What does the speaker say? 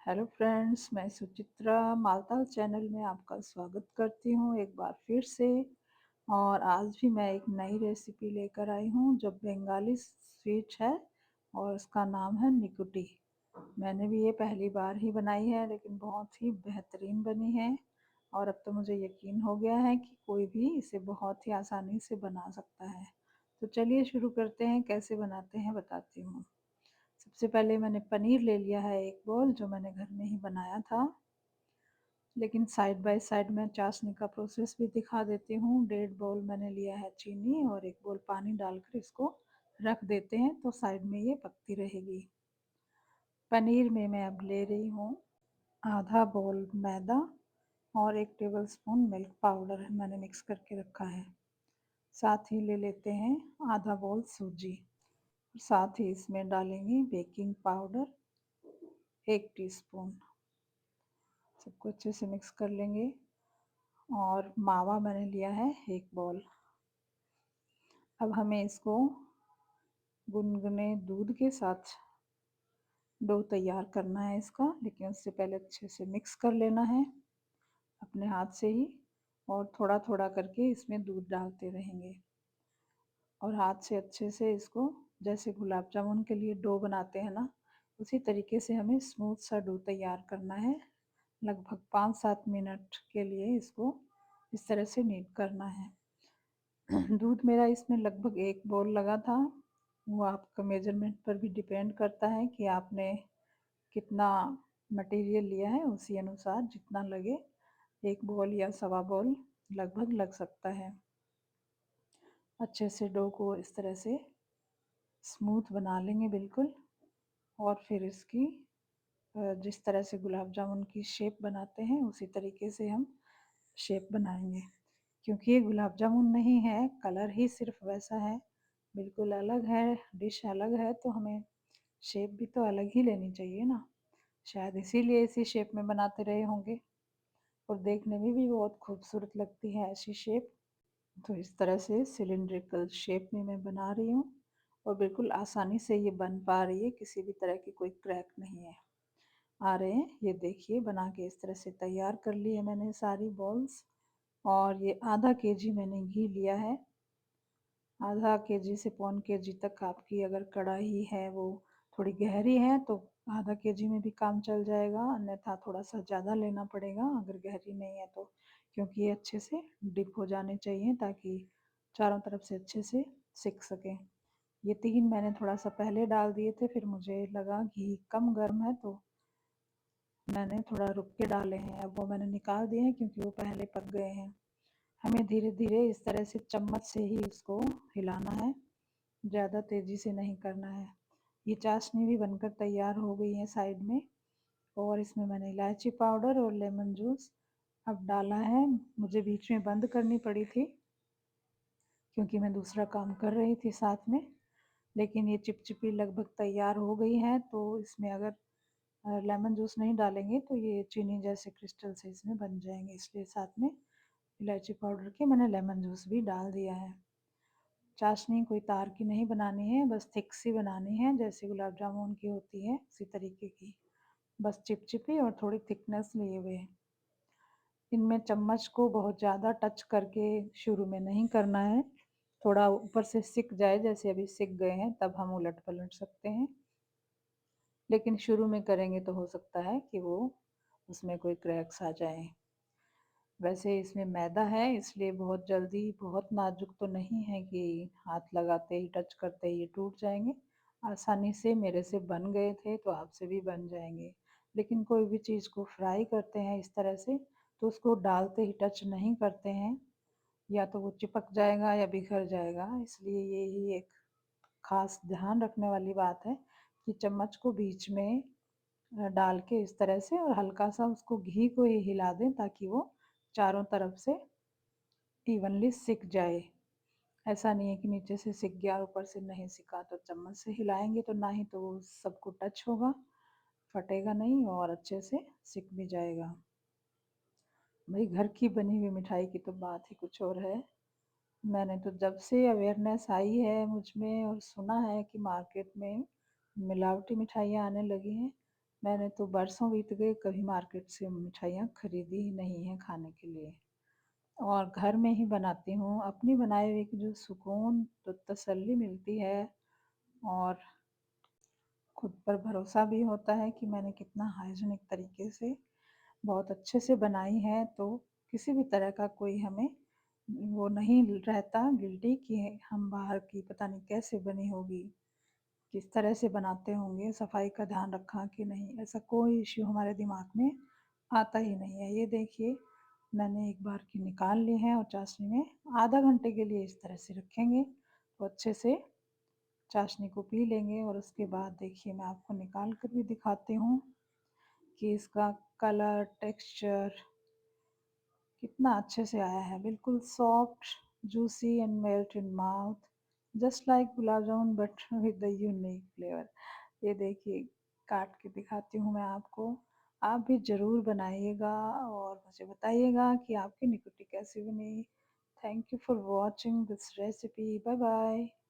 Hello friends, मैं Suchitra मालताल channel में आपका स्वागत करती हूँ एक बार फिर से। और आज भी मैं एक नई रेसिपी लेकर आई हूँ जो बंगाली स्वीट है और उसका नाम है निकुटी। मैंने भी ये पहली बार ही बनाई है लेकिन बहुत ही बेहतरीन बनी है। और अब तो मुझे यकीन हो गया है कि कोई भी इसे बहुत ही आसानी से बना सकता है। तो चलिए शुरू करते हैं, कैसे बनाते हैं बताती हूँ। सबसे पहले मैंने पनीर ले लिया है एक बॉल, जो मैंने घर में ही बनाया था। लेकिन साइड बाय साइड मैं चाशनी का प्रोसेस भी दिखा देती हूँ। 1.5 बाउल मैंने लिया है चीनी और 1 बाउल पानी डालकर इसको रख देते हैं तो साइड में ये पकती रहेगी। पनीर में मैं अब ले रही हूँ आधा बाउल मैदा और 1 टेबलस्पून मिल्क पाउडर मैंने मिक्स करके रखा है। साथ ही ले लेते हैं आधा बाउल सूजी। साथ ही इसमें डालेंगे बेकिंग पाउडर 1 टीस्पून। सबको अच्छे से मिक्स कर लेंगे। और मावा मैंने लिया है 1 बाउल। अब हमें इसको गुनगुने दूध के साथ डो तैयार करना है इसका, लेकिन उससे पहले अच्छे से मिक्स कर लेना है अपने हाथ से ही। और थोड़ा थोड़ा करके इसमें दूध डालते रहेंगे और हाथ से अच्छे से इसको, जैसे गुलाब जामुन के लिए डो बनाते हैं ना, उसी तरीके से हमें स्मूथ सा डो तैयार करना है। लगभग 5-7 मिनट के लिए इसको इस तरह से नीट करना है। दूध मेरा इसमें लगभग 1 बाउल लगा था। वो आपका मेजरमेंट पर भी डिपेंड करता है कि आपने कितना मटेरियल लिया है, उसी अनुसार जितना लगे 1 बाउल या सवा बाउल लगभग लग सकता है। अच्छे से डो को इस तरह से स्मूथ बना लेंगे बिल्कुल। और फिर इसकी जिस तरह से गुलाब जामुन की शेप बनाते हैं उसी तरीके से हम शेप बनाएंगे। क्योंकि ये गुलाब जामुन नहीं है, कलर ही सिर्फ वैसा है, बिल्कुल अलग है, डिश अलग है, तो हमें शेप भी तो अलग ही लेनी चाहिए ना। शायद इसीलिए इसी शेप में बनाते रहे होंगे और देखने में भी बहुत खूबसूरत लगती है ऐसी शेप। तो इस तरह से सिलिंड्रिकल शेप में मैं बना रही हूँ और बिल्कुल आसानी से ये बन पा रही है, किसी भी तरह की कोई क्रैक नहीं है आ रहे हैं। ये देखिए बना के इस तरह से तैयार कर ली है मैंने सारी बॉल्स। और ये आधा केजी मैंने घी लिया है। आधा केजी से पौन केजी तक आपकी अगर कढ़ाई है वो थोड़ी गहरी है तो आधा केजी में भी काम चल जाएगा, अन्यथा थोड़ा सा ज़्यादा लेना पड़ेगा अगर गहरी नहीं है तो। क्योंकि ये अच्छे से डिप हो जाने चाहिए ताकि चारों तरफ से अच्छे से सिक सके। ये 3 मैंने थोड़ा सा पहले डाल दिए थे, फिर मुझे लगा घी कम गर्म है तो मैंने थोड़ा रुक के डाले हैं। अब वो मैंने निकाल दिए हैं क्योंकि वो पहले पक गए हैं। हमें धीरे धीरे इस तरह से चम्मच से ही इसको हिलाना है, ज़्यादा तेज़ी से नहीं करना है। ये चाशनी भी बनकर तैयार हो गई है साइड में। और इसमें मैंने इलायची पाउडर और लेमन जूस अब डाला है। मुझे बीच में बंद करनी पड़ी थी क्योंकि मैं दूसरा काम कर रही थी साथ में। लेकिन ये चिपचिपी लगभग तैयार हो गई है, तो इसमें अगर लेमन जूस नहीं डालेंगे तो ये चीनी जैसे क्रिस्टल से इसमें बन जाएंगे, इसलिए साथ में इलायची पाउडर के मैंने लेमन जूस भी डाल दिया है। चाशनी कोई तार की नहीं बनानी है, बस थिक सी बनानी है जैसे गुलाब जामुन की होती है उसी तरीके की, बस चिपचिपी और थोड़ी थिकनेस लिए हुए। इनमें चम्मच को बहुत ज़्यादा टच करके शुरू में नहीं करना है, थोड़ा ऊपर से सिक जाए, जैसे अभी सिक गए हैं तब हम उलट पलट सकते हैं। लेकिन शुरू में करेंगे तो हो सकता है कि वो उसमें कोई क्रैक्स आ जाएं। वैसे इसमें मैदा है इसलिए बहुत जल्दी, बहुत नाजुक तो नहीं है कि हाथ लगाते ही टच करते ही ये टूट जाएंगे। आसानी से मेरे से बन गए थे तो आपसे भी बन जाएंगे। लेकिन कोई भी चीज़ को फ्राई करते हैं इस तरह से तो उसको डालते ही टच नहीं करते हैं, या तो वो चिपक जाएगा या बिखर जाएगा। इसलिए यही एक खास ध्यान रखने वाली बात है कि चम्मच को बीच में डाल के इस तरह से और हल्का सा उसको घी को ही हिला दें ताकि वो चारों तरफ से इवनली सिक जाए। ऐसा नहीं है कि नीचे से सिक गया और ऊपर से नहीं सिका, तो चम्मच से हिलाएंगे तो ना ही तो वो सबको टच होगा, फटेगा नहीं और अच्छे से सिक भी जाएगा। भाई घर की बनी हुई मिठाई की तो बात ही कुछ और है। मैंने तो जब से अवेयरनेस आई है मुझ में और सुना है कि मार्केट में मिलावटी मिठाइयाँ आने लगी हैं, मैंने तो बरसों बीत गए, कभी मार्केट से मिठाइयाँ खरीदी ही नहीं हैं खाने के लिए और घर में ही बनाती हूँ। अपनी बनाई हुई की जो सुकून, तो तसल्ली मिलती है और खुद पर भरोसा भी होता है कि मैंने कितना हाइजीनिक तरीके से बहुत अच्छे से बनाई है, तो किसी भी तरह का कोई हमें वो नहीं रहता गिल्टी कि हम बाहर की पता नहीं कैसे बनी होगी, किस तरह से बनाते होंगे, सफाई का ध्यान रखा कि नहीं, ऐसा कोई इश्यू हमारे दिमाग में आता ही नहीं है। ये देखिए, मैंने एक बार की निकाल ली है और चाशनी में आधा घंटे के लिए इस तरह से रखेंगे, तो अच्छे से चाशनी को पी लेंगे और उसके बाद देखिए मैं आपको निकाल कर भी दिखाती हूँ कि इसका कलर, टेक्सचर कितना अच्छे से आया है। बिल्कुल soft, juicy and melt in mouth, just like gulab jamun but with the unique flavour. ये देखिए, काट के दिखाती हूँ मैं आपको। आप भी ज़रूर बनाइएगा और मुझे बताइएगा कि आपकी निकुटी कैसी बनी। Thank you for watching this recipe. Bye bye.